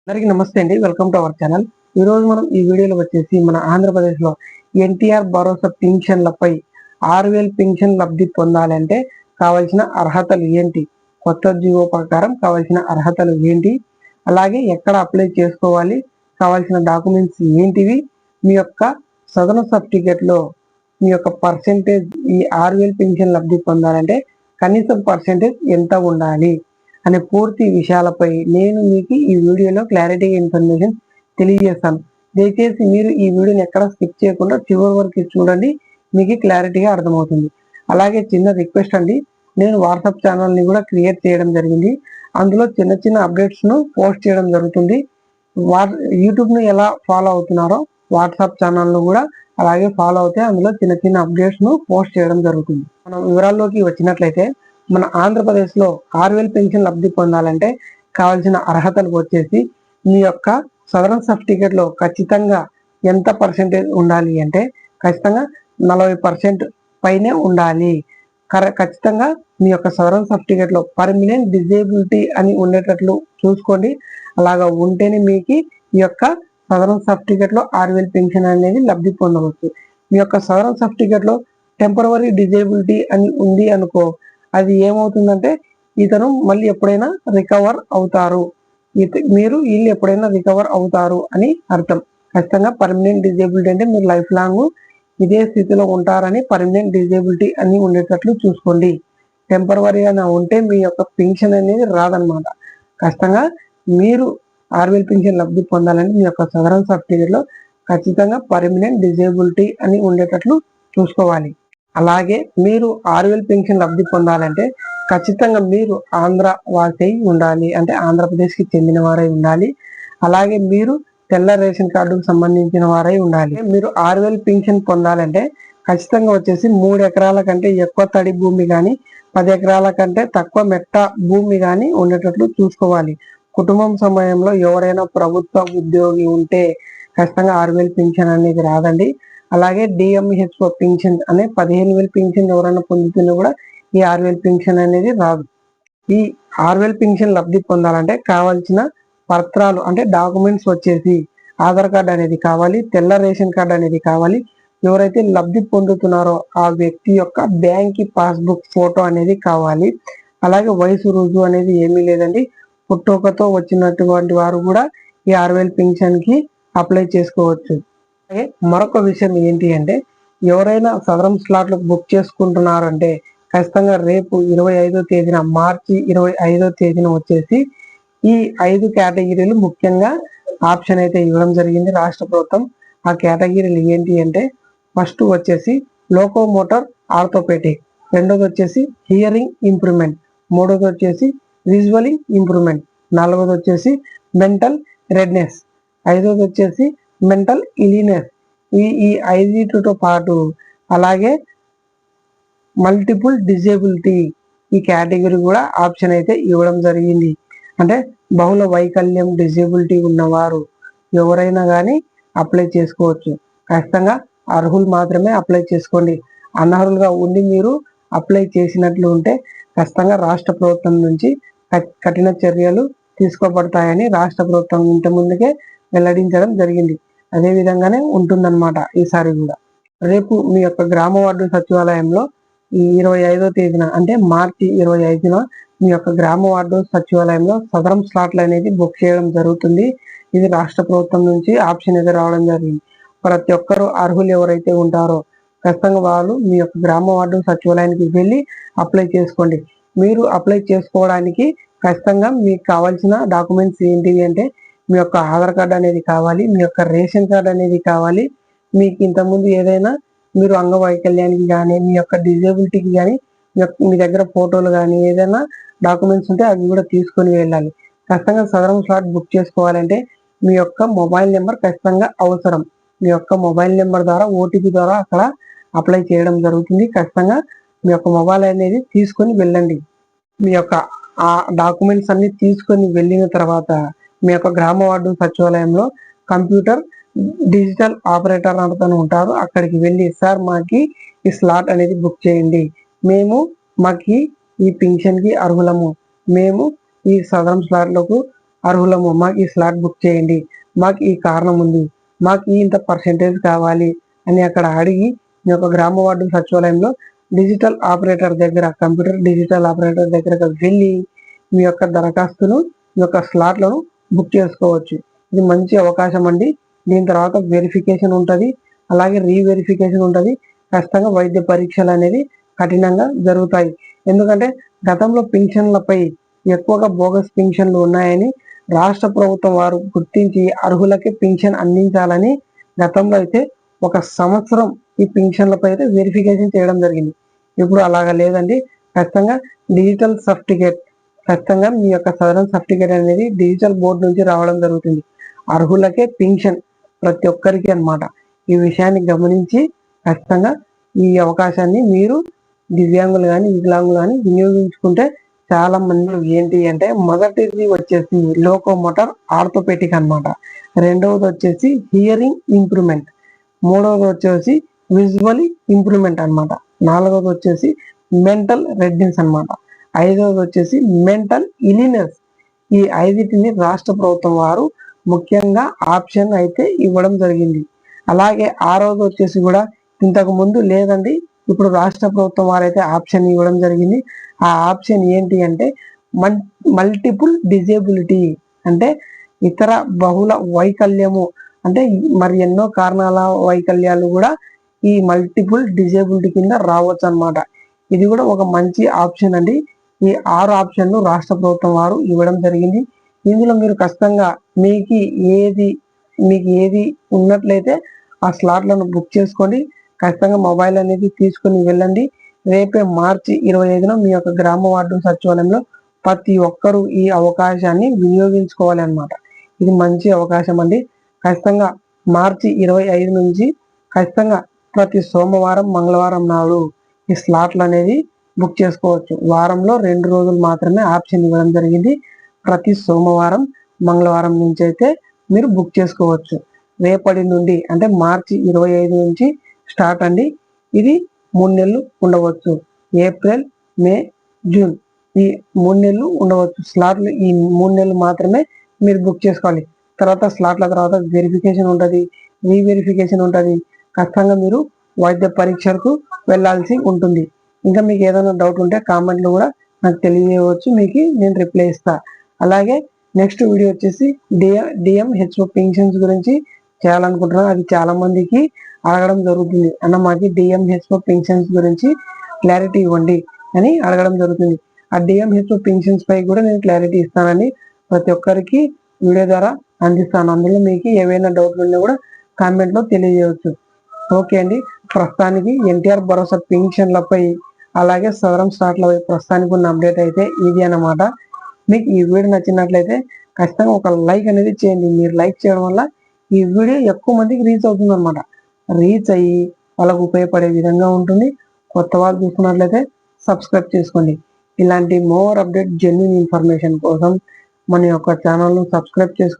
అందరికీ నమస్తే అండి. Welcome to our channel. ఈరోజు మనం ఈ వీడియోలో వచ్చేసి మన ఆంధ్రప్రదేశ్లో ఎన్టీఆర్ భరోసా పింఛన్లపై 6,000 పింఛన్ లబ్ధి పొందాలంటే కావాల్సిన అర్హతలు ఏంటి, కొత్త జీవో ప్రకారం కావాల్సిన అర్హతలు ఏంటి, అలాగే ఎక్కడ అప్లై చేసుకోవాలి, కావాల్సిన డాక్యుమెంట్స్ ఏంటివి, మీ యొక్క సదన సర్టిఫికేట్లో మీ యొక్క పర్సెంటేజ్ ఈ 6,000 పింఛన్ లబ్ధి పొందాలంటే కనీసం పర్సెంటేజ్ ఎంత ఉండాలి అనే పూర్తి విషయాలపై నేను మీకు ఈ వీడియోలో క్లారిటీ ఇన్ఫర్మేషన్ తెలియజేస్తాను. దయచేసి మీరు ఈ వీడియోని ఎక్కడ స్కిప్ చేయకుండా చివరి వరకు చూడండి, మీకు క్లారిటీగా అర్థమవుతుంది. అలాగే చిన్న రిక్వెస్ట్ అండి, నేను వాట్సాప్ ఛానల్ని కూడా క్రియేట్ చేయడం జరిగింది. అందులో చిన్న చిన్న అప్డేట్స్ను పోస్ట్ చేయడం జరుగుతుంది. యూట్యూబ్ను ఎలా ఫాలో అవుతున్నారో వాట్సాప్ ఛానల్ను కూడా అలాగే ఫాలో అవుతే అందులో చిన్న చిన్న అప్డేట్స్ను పోస్ట్ చేయడం జరుగుతుంది. మనం వివరాల్లోకి వచ్చినట్లయితే మన ఆంధ్రప్రదేశ్లో 6,000 పెన్షన్ లబ్ధి పొందాలంటే కావాల్సిన అర్హతలకు వచ్చేసి మీ యొక్క సదరన్ సర్టిఫికేట్లో ఖచ్చితంగా ఎంత పర్సెంటేజ్ ఉండాలి అంటే ఖచ్చితంగా 40% పైనే ఉండాలి. ఖచ్చితంగా మీ యొక్క సదరన్ సర్టిఫికేట్లో పర్మనెంట్ డిజేబిలిటీ అని ఉండేటట్లు చూసుకోండి. అలాగా ఉంటేనే మీకు ఈ యొక్క సదరన్ సర్టిఫికేట్లో 6,000 పెన్షన్ అనేది లబ్ధి పొందవచ్చు. మీ యొక్క సదరన్ సర్టిఫికేట్లో టెంపరవరీ డిజేబిలిటీ అని ఉంది అనుకో, అది ఏమవుతుందంటే ఇతను మళ్ళీ ఎప్పుడైనా రికవర్ అవుతారు, వీళ్ళు ఎప్పుడైనా రికవర్ అవుతారు అని అర్థం. ఖచ్చితంగా పర్మనెంట్ డిజేబిలిటీ అంటే మీరు లైఫ్ లాంగ్ ఇదే స్థితిలో ఉంటారని పర్మనెంట్ డిజేబిలిటీ అని ఉండేటట్లు చూసుకోండి. టెంపరవరీ అని ఉంటే మీ యొక్క పెన్షన్ అనేది రాదనమాట. ఖచ్చితంగా మీరు 6,000 పెన్షన్ లబ్ధి పొందాలంటే మీ యొక్క సదరన్ సర్టిఫికేట్లో ఖచ్చితంగా పర్మనెంట్ డిజేబిలిటీ అని ఉండేటట్లు చూసుకోవాలి. అలాగే మీరు 6,000 పెన్షన్ లబ్ధి పొందాలంటే ఖచ్చితంగా మీరు ఆంధ్ర వాసి ఉండాలి, అంటే ఆంధ్రప్రదేశ్కి చెందిన వారై ఉండాలి. అలాగే మీరు తెల్ల రేషన్ కార్డుకు సంబంధించిన వారై ఉండాలి. మీరు 6,000 పెన్షన్ పొందాలంటే ఖచ్చితంగా వచ్చేసి 3 ఎకరాల కంటే ఎక్కువ తడి భూమి కానీ 10 ఎకరాల కంటే తక్కువ మెట్ట భూమి కానీ ఉండేటట్లు చూసుకోవాలి. కుటుంబం సమయంలో ఎవరైనా ప్రభుత్వ ఉద్యోగి ఉంటే ఖచ్చితంగా 6,000 పెన్షన్ అనేది రాదండి. అలాగే డిఎంహెచ్ఓ పింఛన్ అనే 15,000 పింఛన్ ఎవరైనా పొందుతున్నా కూడా ఈ 6,000 పింఛన్ అనేది రాదు. ఈ 6,000 పింఛన్ లబ్ధి పొందాలంటే కావాల్సిన పత్రాలు అంటే డాక్యుమెంట్స్ వచ్చేసి ఆధార్ కార్డు అనేది కావాలి, తెల్ల రేషన్ కార్డు అనేది కావాలి. ఎవరైతే లబ్ధి పొందుతున్నారో ఆ వ్యక్తి యొక్క బ్యాంక్ పాస్బుక్ ఫోటో అనేది కావాలి. అలాగే వయసు రుజువు అనేది ఏమీ లేదండి. పుట్టుకతో వచ్చినటువంటి వారు కూడా ఈ 6,000 పింఛన్కి అప్లై చేసుకోవచ్చు. అలాగే మరొక విషయం ఏంటి అంటే ఎవరైనా సదరం స్లాట్లు బుక్ చేసుకుంటున్నారంటే ఖచ్చితంగా రేపు 25వ తేదీన మార్చి 25వ తేదీన వచ్చేసి ఈ 5 కేటగిరీలు ముఖ్యంగా ఆప్షన్ అయితే ఇవ్వడం జరిగింది రాష్ట్ర ప్రభుత్వం. ఆ కేటగిరీలు ఏంటి అంటే ఫస్ట్ వచ్చేసి లోకోమోటర్ ఆర్థోపెటిక్, రెండోది వచ్చేసి హియరింగ్ ఇంప్రూవ్మెంట్, మూడోది వచ్చేసి విజువలింగ్ ఇంప్రూవ్మెంట్, నాలుగోది వచ్చేసి మెంటల్ రెడ్నెస్, ఐదోది వచ్చేసి మెంటల్ ఇలీనెస్. ఈ 5తో పాటు అలాగే మల్టిపుల్ డిజేబిలిటీ ఈ కేటగిరీ కూడా ఆప్షన్ అయితే ఇవ్వడం జరిగింది. అంటే బహుళ వైకల్యం డిజేబిలిటీ ఉన్నవారు ఎవరైనా కానీ అప్లై చేసుకోవచ్చు. ఖచ్చితంగా అర్హులు మాత్రమే అప్లై చేసుకోండి. అనర్హులుగా ఉండి మీరు అప్లై చేసినట్లు ఉంటే ఖచ్చితంగా రాష్ట్ర ప్రభుత్వం నుంచి కఠిన చర్యలు తీసుకోబడతాయని రాష్ట్ర ప్రభుత్వం ఇంత ముందుకే వెల్లడించడం జరిగింది. అదే విధంగానే ఉంటుందన్నమాట ఈసారి కూడా. రేపు మీ యొక్క గ్రామ వార్డు సచివాలయంలో ఈ 25వ తేదీన అంటే మార్చి 25న మీ యొక్క గ్రామ వార్డు సచివాలయంలో సదరం స్లాట్లు అనేది బుక్ చేయడం జరుగుతుంది. ఇది రాష్ట్ర ప్రభుత్వం నుంచి ఆప్షన్ అయితే రావడం జరిగింది. ప్రతి ఒక్కరూ అర్హులు ఎవరైతే ఉంటారో ఖచ్చితంగా వాళ్ళు మీ యొక్క గ్రామ వార్డు సచివాలయానికి వెళ్ళి అప్లై చేసుకోండి. మీరు అప్లై చేసుకోవడానికి ఖచ్చితంగా మీకు కావాల్సిన డాక్యుమెంట్స్ ఏంటివి అంటే మీ యొక్క ఆధార్ కార్డు అనేది కావాలి, మీ యొక్క రేషన్ కార్డు అనేది కావాలి. మీకు ఇంతకుముందు ఏదైనా మీరు అంగవైకల్యానికి కానీ మీ యొక్క డిజేబిలిటీకి కానీ మీ దగ్గర ఫోటోలు కానీ ఏదైనా డాక్యుమెంట్స్ ఉంటే అవి కూడా తీసుకొని వెళ్ళాలి. ఖచ్చితంగా సదరం స్లాట్ బుక్ చేసుకోవాలంటే మీ యొక్క మొబైల్ నెంబర్ ఖచ్చితంగా అవసరం. మీ యొక్క మొబైల్ నెంబర్ ద్వారా ఓటీపీ ద్వారా అక్కడ అప్లై చేయడం జరుగుతుంది. ఖచ్చితంగా మీ యొక్క మొబైల్ అనేది తీసుకొని వెళ్ళండి. మీ యొక్క ఆ డాక్యుమెంట్స్ అన్ని తీసుకొని వెళ్ళిన తర్వాత మీ యొక్క గ్రామ వార్డు సచివాలయంలో కంప్యూటర్ డిజిటల్ ఆపరేటర్ అతను ఉంటారు. అక్కడికి వెళ్ళి సార్ మాకి ఈ స్లాట్ అనేది బుక్ చేయండి, మాకి ఈ పింఛన్కి అర్హులము, మేము ఈ సదరం స్లాట్లకు అర్హులము, మాకు ఈ స్లాట్ బుక్ చేయండి, మాకు ఈ కారణం ఉంది, మాకు ఈ ఇంత పర్సెంటేజ్ కావాలి అని అక్కడ అడిగి మీ యొక్క గ్రామ వార్డు సచివాలయంలో డిజిటల్ ఆపరేటర్ దగ్గర, కంప్యూటర్ డిజిటల్ ఆపరేటర్ దగ్గరకు వెళ్ళి మీ యొక్క దరఖాస్తును, మీ యొక్క స్లాట్లను బుక్ చేసుకోవచ్చు. ఇది మంచి అవకాశం అండి. దీని తర్వాత వెరిఫికేషన్ ఉంటుంది, అలాగే రీవెరిఫికేషన్ ఉంటుంది. ఖచ్చితంగా వైద్య పరీక్షలు అనేది కఠినంగా జరుగుతాయి. ఎందుకంటే గతంలో పింఛన్లపై ఎక్కువగా బోగస్ పింఛన్లు ఉన్నాయని రాష్ట్ర ప్రభుత్వం వారు గుర్తించి అర్హులకి పింఛన్ అందించాలని గతంలో అయితే 1 సంవత్సరం ఈ పింఛన్లపై అయితే వెరిఫికేషన్ చేయడం జరిగింది. ఇప్పుడు అలాగా లేదండి. ఖచ్చితంగా డిజిటల్ సర్టిఫికేట్, ఖచ్చితంగా మీ యొక్క సదరన్ సర్టిఫికేట్ అనేది డిజిటల్ బోర్డు నుంచి రావడం జరుగుతుంది. అర్హులకే పింఛన్ ప్రతి ఒక్కరికి అన్నమాట. ఈ విషయాన్ని గమనించి ఖచ్చితంగా ఈ అవకాశాన్ని మీరు దివ్యాంగులు కానీ వికలాంగులు కానీ వినియోగించుకుంటే చాలా మంది ఏంటి అంటే మొదటిది వచ్చేసి లోకోమోటర్ ఆర్థోపెటిక్ అన్నమాట, రెండవది వచ్చేసి హియరింగ్ ఇంప్రూవ్మెంట్, మూడవది వచ్చేసి విజువల్ ఇంప్రూవ్మెంట్ అన్నమాట, నాలుగవది వచ్చేసి మెంటల్ రెడ్నెస్ అన్నమాట, ఐదవది వచ్చేసి మెంటల్ ఇలినెస్. ఈ ఐదిటిని రాష్ట్ర ప్రభుత్వం వారు ముఖ్యంగా ఆప్షన్ అయితే ఇవ్వడం జరిగింది. అలాగే ఆరవది వచ్చేసి కూడా ఇంతకు ముందు లేదండి, ఇప్పుడు రాష్ట్ర ప్రభుత్వం వారైతే ఆప్షన్ ఇవ్వడం జరిగింది. ఆ ఆప్షన్ ఏంటి అంటే మల్టిపుల్ డిజేబిలిటీ, అంటే ఇతర బహుళ వైకల్యము, అంటే మరి ఎన్నో కారణాల వైకల్యాలు కూడా ఈ మల్టిపుల్ డిజేబిలిటీ కింద రావచ్చు అన్నమాట. ఇది కూడా ఒక మంచి ఆప్షన్ అండి. ఈ 6 ఆప్షన్లు రాష్ట్ర ప్రభుత్వం వారు ఇవ్వడం జరిగింది. ఇందులో మీరు ఖచ్చితంగా మీకు ఏది ఉన్నట్లయితే ఆ స్లాట్లను బుక్ చేసుకోండి. ఖచ్చితంగా మొబైల్ అనేది తీసుకుని వెళ్ళండి. రేపే మార్చి 25న మీ యొక్క గ్రామ వార్డు సచివాలయంలో ప్రతి ఒక్కరూ ఈ అవకాశాన్ని వినియోగించుకోవాలి అన్నమాట. ఇది మంచి అవకాశం అండి. ఖచ్చితంగా మార్చి 25 నుంచి ఖచ్చితంగా ప్రతి సోమవారం మంగళవారం నాడు ఈ స్లాట్లు అనేది బుక్ చేసుకోవచ్చు. వారంలో 2 రోజులు మాత్రమే ఆప్షన్ ఇవ్వడం జరిగింది. ప్రతి సోమవారం మంగళవారం నుంచి అయితే మీరు బుక్ చేసుకోవచ్చు. రేపటి నుండి అంటే మార్చి 25 నుంచి స్టార్ట్ అండి. ఇది 3 నెలలు ఉండవచ్చు. ఏప్రిల్, మే, జూన్ ఈ 3 నెలలు ఉండవచ్చు స్లాట్లు. ఈ 3 నెలలు మాత్రమే మీరు బుక్ చేసుకోవాలి. తర్వాత స్లాట్ల తర్వాత వెరిఫికేషన్ ఉంటుంది, రీవెరిఫికేషన్ ఉంటుంది. ఖచ్చితంగా మీరు వైద్య పరీక్షలకు వెళ్ళాల్సి ఉంటుంది. ఇంకా మీకు ఏదైనా డౌట్ ఉంటే కామెంట్లో కూడా నాకు తెలియజేయవచ్చు, మీకు నేను రిప్లై ఇస్తా. అలాగే నెక్స్ట్ వీడియో వచ్చేసి డిఎంహెచ్ఓ పింఛన్స్ గురించి చేయాలనుకుంటున్నాను. అది చాలా మందికి అడగడం జరుగుతుంది, అన్న మాకు డిఎంహెచ్ఓ పింఛన్స్ గురించి క్లారిటీ ఇవ్వండి అని అడగడం జరుగుతుంది. ఆ డిఎంహెచ్ఓ పింఛన్స్ పై కూడా నేను క్లారిటీ ఇస్తానని ప్రతి ఒక్కరికి వీడియో ద్వారా అందిస్తాను. అందులో మీకు ఏవైనా డౌట్లు ఉన్నా కూడా కామెంట్లో తెలియజేయవచ్చు. ఓకే అండి, ప్రస్తుతానికి ఎన్టీఆర్ భరోసా పింఛన్లపై అలాగే సదరం స్టార్ట్లపై ప్రస్తుతానికి ఉన్న అప్డేట్ అయితే ఇది అన్నమాట. మీకు ఈ వీడియో నచ్చినట్లయితే ఖచ్చితంగా ఒక లైక్ అనేది చేయండి. మీరు లైక్ చేయడం వల్ల ఈ వీడియో ఎక్కువ మందికి రీచ్ అవుతుంది అన్నమాట. రీచ్ అయ్యి వాళ్ళకు ఉపయోగపడే విధంగా ఉంటుంది. కొత్త వాళ్ళు చూస్తున్నట్లయితే సబ్స్క్రైబ్ చేసుకోండి. ఇలాంటి మోర్ అప్డేట్ జెన్యూన్ ఇన్ఫర్మేషన్ కోసం మన యొక్క ఛానల్ను సబ్స్క్రైబ్ చేసుకోండి.